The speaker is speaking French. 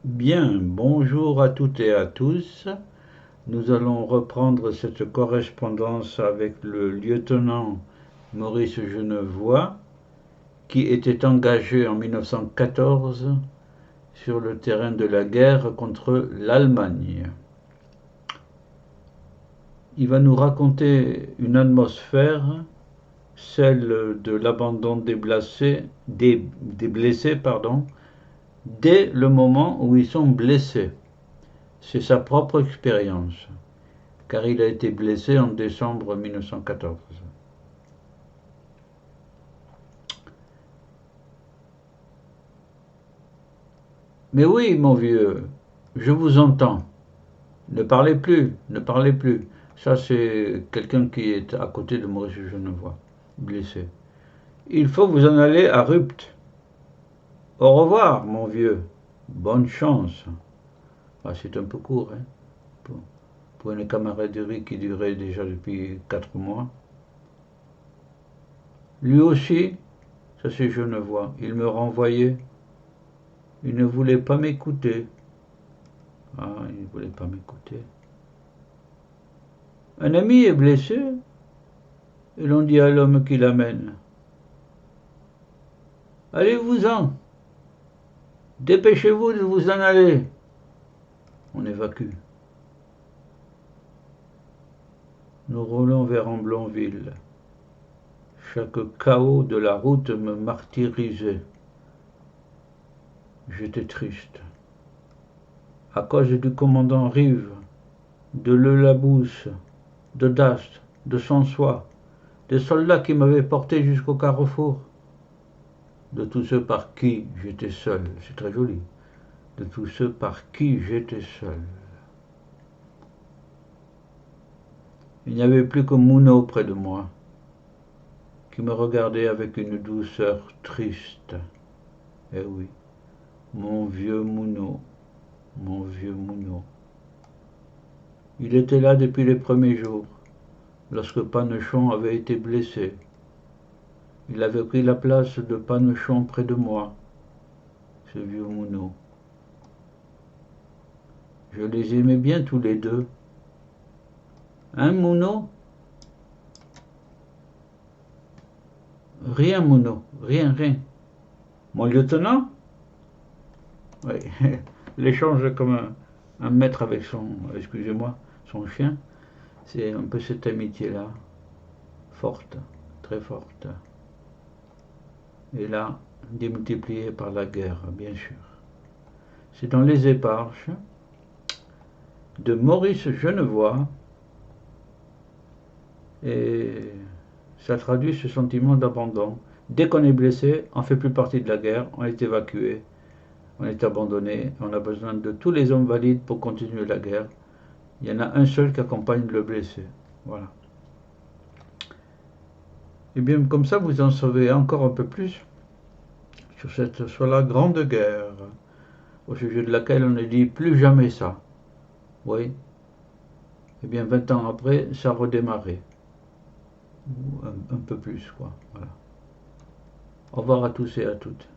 Bien, bonjour à toutes et à tous. Nous allons reprendre cette correspondance avec le lieutenant Maurice Genevoix, qui était engagé en 1914 sur le terrain de la guerre contre l'Allemagne. Il va nous raconter une atmosphère, celle de l'abandon des blessés, dès le moment où ils sont blessés. C'est sa propre expérience, car il a été blessé en décembre 1914. Mais oui, mon vieux, je vous entends. Ne parlez plus, ne parlez plus. Ça, c'est quelqu'un qui est à côté de Maurice Genevoix, blessé. Il faut vous en aller à Rupt. Au revoir, mon vieux. Bonne chance. Ah, c'est un peu court, hein, pour une camaraderie qui durait déjà depuis 4 mois. Lui aussi, ça c'est Genevoix, il me renvoyait. Il ne voulait pas m'écouter. Ah, il ne voulait pas m'écouter. Un ami est blessé, et l'on dit à l'homme qui l'amène: allez-vous-en, dépêchez-vous de vous en aller. On évacue. Nous roulons vers Amblonville. Chaque chaos de la route me martyrisait. J'étais triste. À cause du commandant Rive, de Lelabousse, de Dast, de Sansois, des soldats qui m'avaient porté jusqu'au carrefour, de tous ceux par qui j'étais seul, c'est très joli, de tous ceux par qui j'étais seul. Il n'y avait plus que Mouno près de moi, qui me regardait avec une douceur triste. Eh oui, mon vieux Mouno, mon vieux Mouno. Il était là depuis les premiers jours, lorsque Panechon avait été blessé. Il avait pris la place de Panechon près de moi, ce vieux Mouno. Je les aimais bien tous les deux. Hein, Mouno? Rien, Mouno, rien, rien. Mon lieutenant? Oui, l'échange comme un maître avec son, excusez-moi, son chien, c'est un peu cette amitié-là, forte, très forte. Et là, démultipliée par la guerre, bien sûr. C'est dans Les Éparches de Maurice Genevoix, et ça traduit ce sentiment d'abandon. Dès qu'on est blessé, on ne fait plus partie de la guerre, on est évacué, on est abandonné, on a besoin de tous les hommes valides pour continuer la guerre. Il y en a un seul qui accompagne le blessé. Voilà. Et bien comme ça, vous en savez encore un peu plus sur la Grande Guerre, au sujet de laquelle on ne dit plus jamais ça. Oui. Et bien 20 ans après, ça a redémarré. Ou un peu plus, quoi. Voilà. Au revoir à tous et à toutes.